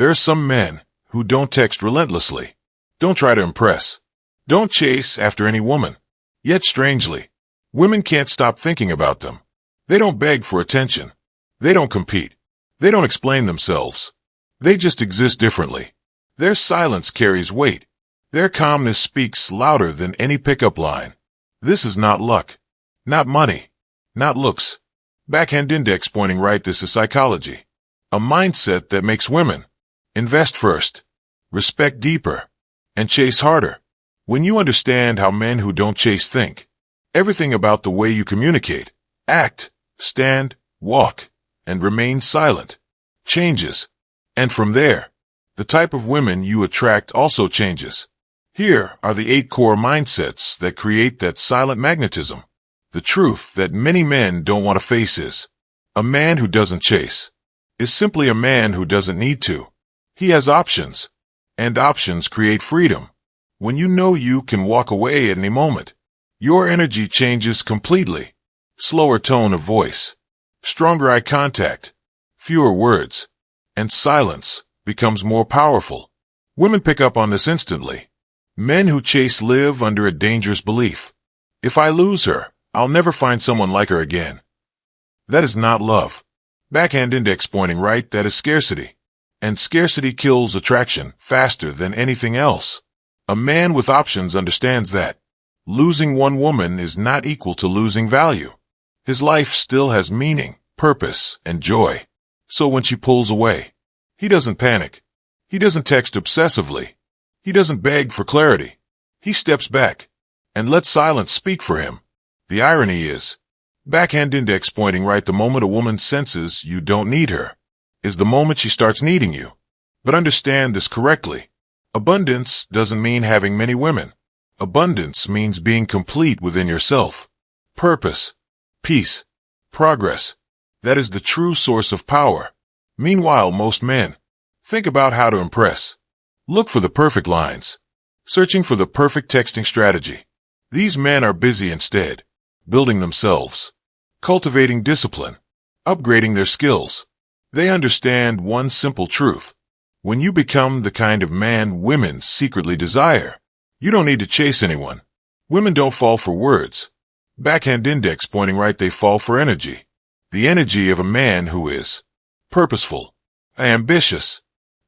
There are some men who don't text relentlessly, don't try to impress, don't chase after any woman. Yet strangely, women can't stop thinking about them. They don't beg for attention. They don't compete. They don't explain themselves. They just exist differently. Their silence carries weight. Their calmness speaks louder than any pickup line. This is not luck, not money, not looks. Backhand index pointing right, this is psychology. A mindset that makes women invest first, respect deeper, and chase harder. When you understand how men who don't chase think, everything about the way you communicate, act, stand, walk, and remain silent changes. And from there, the type of women you attract also changes. Here are the 8 core mindsets that create that silent magnetism. The truth that many men don't want to face is, a man who doesn't chase is simply a man who doesn't need to. He has options, and options create freedom. When you know you can walk away at any moment, your energy changes completely. Slower tone of voice, stronger eye contact, fewer words, and silence becomes more powerful. Women pick up on this instantly. Men who chase live under a dangerous belief. If I lose her, I'll never find someone like her again. That is not love. Backhand index pointing right, that is scarcity. And scarcity kills attraction faster than anything else. A man with options understands that losing one woman is not equal to losing value. His life still has meaning, purpose, and joy. So when she pulls away, he doesn't panic. He doesn't text obsessively. He doesn't beg for clarity. He steps back and lets silence speak for him. The irony is, backhand index pointing right, the moment a woman senses you don't need her is the moment she starts needing you. But understand this correctly. Abundance doesn't mean having many women. Abundance means being complete within yourself. Purpose, peace, progress. That is the true source of power. Meanwhile, most men think about how to impress. Look for the perfect lines, searching for the perfect texting strategy. These men are busy instead, building themselves, cultivating discipline, upgrading their skills. They understand one simple truth. When you become the kind of man women secretly desire, you don't need to chase anyone. Women don't fall for words. Backhand index pointing right, they fall for energy. The energy of a man who is purposeful, ambitious,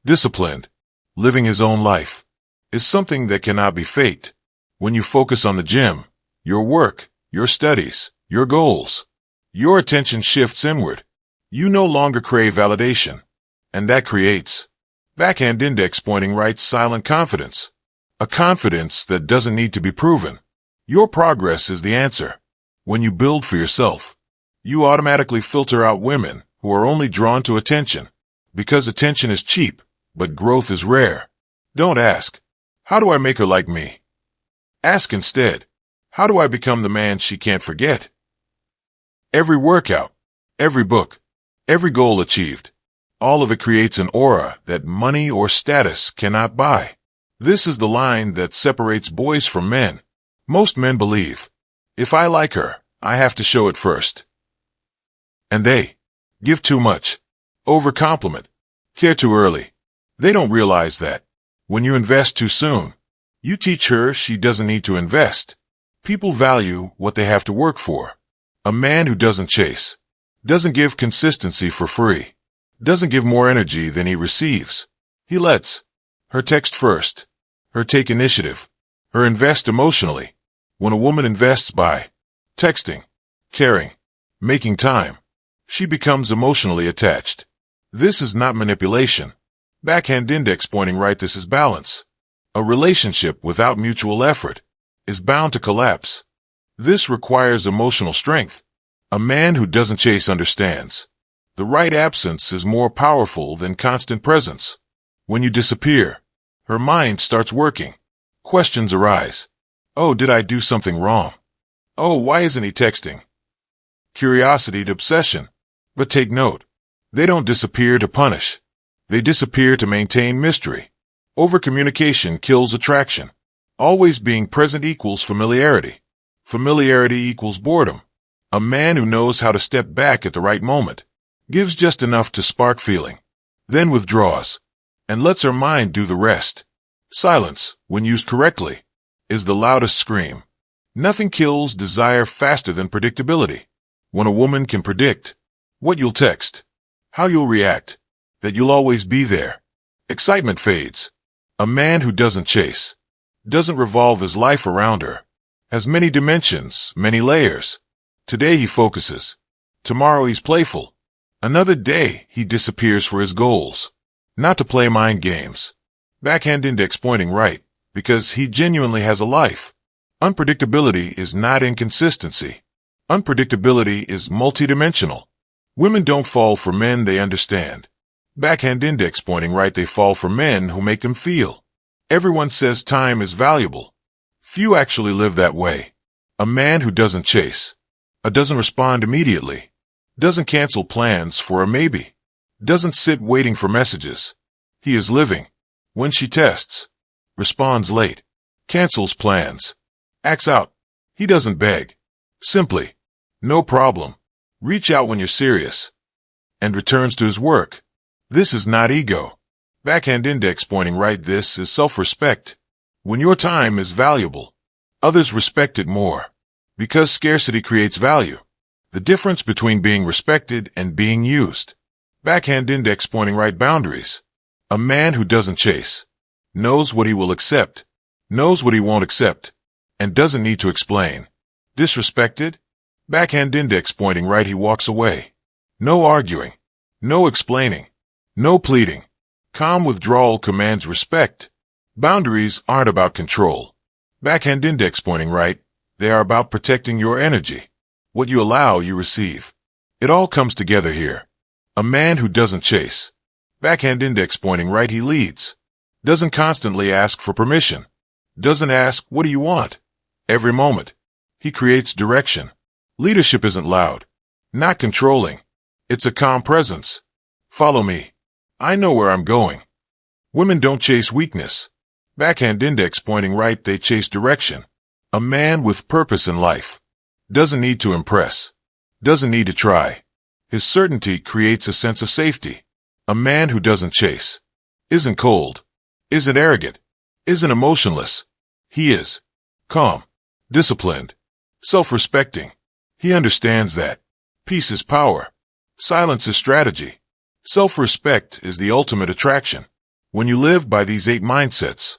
disciplined, living his own life, is something that cannot be faked. When you focus on the gym, your work, your studies, your goals, your attention shifts inward. You no longer crave validation, and that creates backhand index pointing right, silent confidence. A confidence that doesn't need to be proven. Your progress is the answer. When you build for yourself, you automatically filter out women who are only drawn to attention, because attention is cheap, but growth is rare. Don't ask, how do I make her like me? Ask instead, how do I become the man she can't forget? Every workout, every book, every goal achieved, all of it creates an aura that money or status cannot buy. This is the line that separates boys from men. Most men believe, if I like her, I have to show it first. And they give too much, overcompliment, care too early. They don't realize that when you invest too soon, you teach her she doesn't need to invest. People value what they have to work for. A man who doesn't chase, doesn't give consistency for free, doesn't give more energy than he receives. He lets her text first, her take initiative, her invest emotionally. When a woman invests by texting, caring, making time, she becomes emotionally attached. This is not manipulation. Backhand index pointing right, this is balance. A relationship without mutual effort is bound to collapse. This requires emotional strength. A man who doesn't chase understands. The right absence is more powerful than constant presence. When you disappear, her mind starts working. Questions arise. Oh, did I do something wrong? Oh, why isn't he texting? Curiosity to obsession. But take note, they don't disappear to punish. They disappear to maintain mystery. Overcommunication kills attraction. Always being present equals familiarity. Familiarity equals boredom. A man who knows how to step back at the right moment gives just enough to spark feeling, then withdraws. and lets her mind do the rest. Silence, when used correctly, is the loudest scream. Nothing kills desire faster than predictability. When a woman can predict what you'll text, how you'll react, that you'll always be there, excitement fades. A man who doesn't chase, doesn't revolve his life around her, has many dimensions, many layers. Today he focuses. Tomorrow he's playful. Another day he disappears for his goals. Not to play mind games. Backhand index pointing right, because he genuinely has a life. Unpredictability is not inconsistency. Unpredictability is multidimensional. Women don't fall for men they understand. Backhand index pointing right, they fall for men who make them feel. Everyone says time is valuable. Few actually live that way. A man who doesn't chase, doesn't respond immediately, doesn't cancel plans for a maybe, doesn't sit waiting for messages. He is living. When she tests, responds late, cancels plans, acts out. He doesn't beg. Simply, no problem. Reach out when you're serious. And returns to his work. This is not ego. Backhand index pointing right, this is self-respect. When your time is valuable, others respect it more. Because scarcity creates value. The difference between being respected and being used. Backhand index pointing right, boundaries. A man who doesn't chase, knows what he will accept, knows what he won't accept, and doesn't need to explain. Disrespected? Backhand index pointing right, he walks away. No arguing, no explaining, no pleading. Calm withdrawal commands respect. Boundaries aren't about control. Backhand index pointing right, they are about protecting your energy. What you allow, you receive. It all comes together here. A man who doesn't chase. Backhand index pointing right, he leads. Doesn't constantly ask for permission. Doesn't ask, what do you want? Every moment. He creates direction. Leadership isn't loud. Not controlling. It's a calm presence. Follow me. I know where I'm going. Women don't chase weakness. Backhand index pointing right, they chase direction. A man with purpose in life. Doesn't need to impress. Doesn't need to try. His certainty creates a sense of safety. A man who doesn't chase. Isn't cold. Isn't arrogant. Isn't emotionless. He is calm. Disciplined. Self-respecting. He understands that. Peace is power. Silence is strategy. Self-respect is the ultimate attraction. When you live by these 8 mindsets,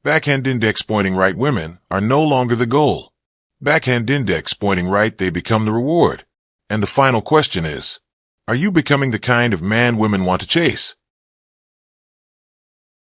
backhand index pointing right, women are no longer the goal. Backhand index pointing right, they become the reward. And the final question is, are you becoming the kind of man women want to chase?